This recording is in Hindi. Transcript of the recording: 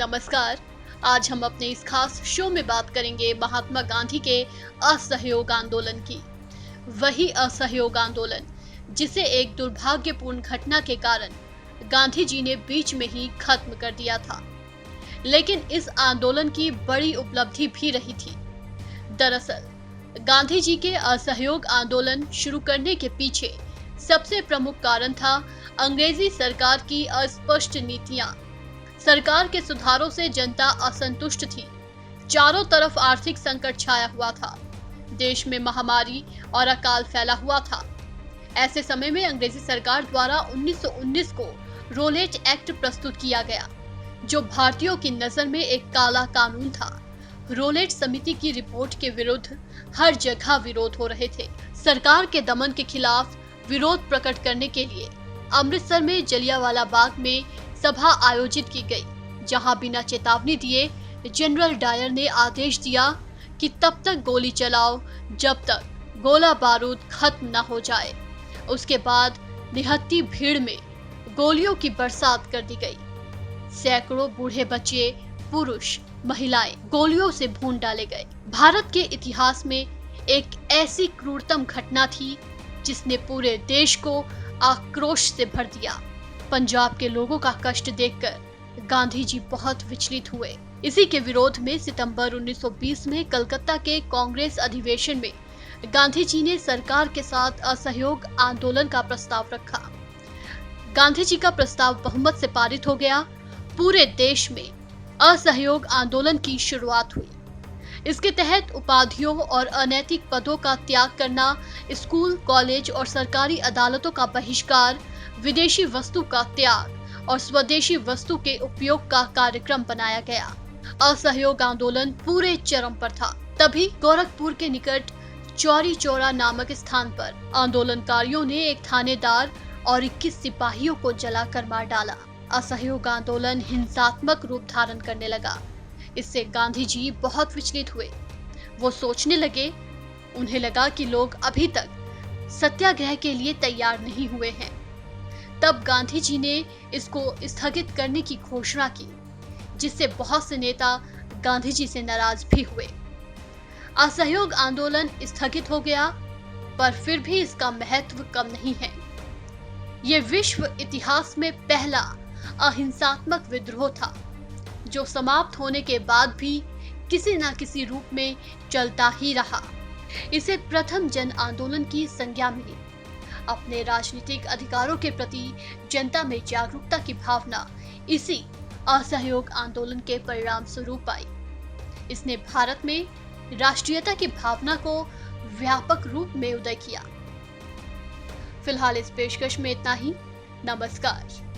नमस्कार। आज हम अपने इस खास शो में बात करेंगे महात्मा गांधी के असहयोग आंदोलन की। वही असहयोग आंदोलन जिसे एक दुर्भाग्यपूर्ण घटना के कारण गांधी जी ने बीच में ही खत्म कर दिया था, लेकिन इस आंदोलन की बड़ी उपलब्धि भी रही थी। दरअसल गांधी जी के असहयोग आंदोलन शुरू करने के पीछे सबसे प्रमुख कारण था अंग्रेजी सरकार की अस्पष्ट नीतियां। सरकार के सुधारों से जनता असंतुष्ट थी। चारों तरफ आर्थिक संकट छाया हुआ था। देश में महामारी और अकाल फैला हुआ था। ऐसे समय में अंग्रेजी सरकार द्वारा 1919 को रोलेट एक्ट प्रस्तुत किया गया, जो भारतीयों की नजर में एक काला कानून था। रोलेट समिति की रिपोर्ट के विरुद्ध हर जगह विरोध हो रहे थे। सरकार के दमन के खिलाफ विरोध प्रकट करने के लिए अमृतसर में जलियांवाला बाग में सभा आयोजित की गई, जहां बिना चेतावनी दिए जनरल डायर ने आदेश दिया कि तब तक गोली चलाओ जब तक गोला बारूद खत्म न हो जाए। उसके बाद निहत्ती भीड़ में गोलियों की बरसात कर दी गई। सैकड़ों बूढ़े बच्चे, पुरुष, महिलाएं गोलियों से भून डाले गए। भारत के इतिहास में एक ऐसी क्रूरतम घटना थी जिसने पूरे देश को आक्रोश से भर दिया। पंजाब के लोगों का कष्ट देखकर गांधी जी बहुत विचलित हुए। इसी के विरोध में सितंबर 1920 में कलकत्ता के कांग्रेस अधिवेशन में गांधी जी ने सरकार के साथ असहयोग आंदोलन का प्रस्ताव रखा। गांधी जी का प्रस्ताव बहुमत से पारित हो गया। पूरे देश में असहयोग आंदोलन की शुरुआत हुई। इसके तहत उपाधियों और अनैतिक पदों का त्याग करना, स्कूल, कॉलेज और सरकारी अदालतों का बहिष्कार, विदेशी वस्तु का त्याग और स्वदेशी वस्तु के उपयोग का कार्यक्रम बनाया गया। असहयोग आंदोलन पूरे चरम पर था। तभी गोरखपुर के निकट चौरी चौरा नामक स्थान पर आंदोलनकारियों ने एक थानेदार और 21 सिपाहियों को जलाकर मार डाला। असहयोग आंदोलन हिंसात्मक रूप धारण करने लगा। इससे गांधी जी बहुत विचलित हुए। वो सोचने लगे, उन्हें लगा कि लोग अभी तक सत्याग्रह के लिए तैयार नहीं हुए हैं। तब गांधी जी ने इसको स्थगित करने की घोषणा की, जिससे बहुत से नेता गांधी जी से नाराज भी हुए। असहयोग आंदोलन स्थगित हो गया, पर फिर भी इसका महत्व कम नहीं है। ये विश्व इतिहास में पहला अहिंसात्मक विद्रोह था, जो समाप्त होने के बाद भी किसी न किसी रूप में चलता ही रहा। इसे प्रथम जन आंदोलन की संज्ञा मिली। अपने राजनीतिक अधिकारों के प्रति जनता में जागरूकता की भावना इसी असहयोग आंदोलन के परिणाम स्वरूप आई। इसने भारत में राष्ट्रीयता की भावना को व्यापक रूप में उदय किया। फिलहाल इस पेशकश में इतना ही। नमस्कार।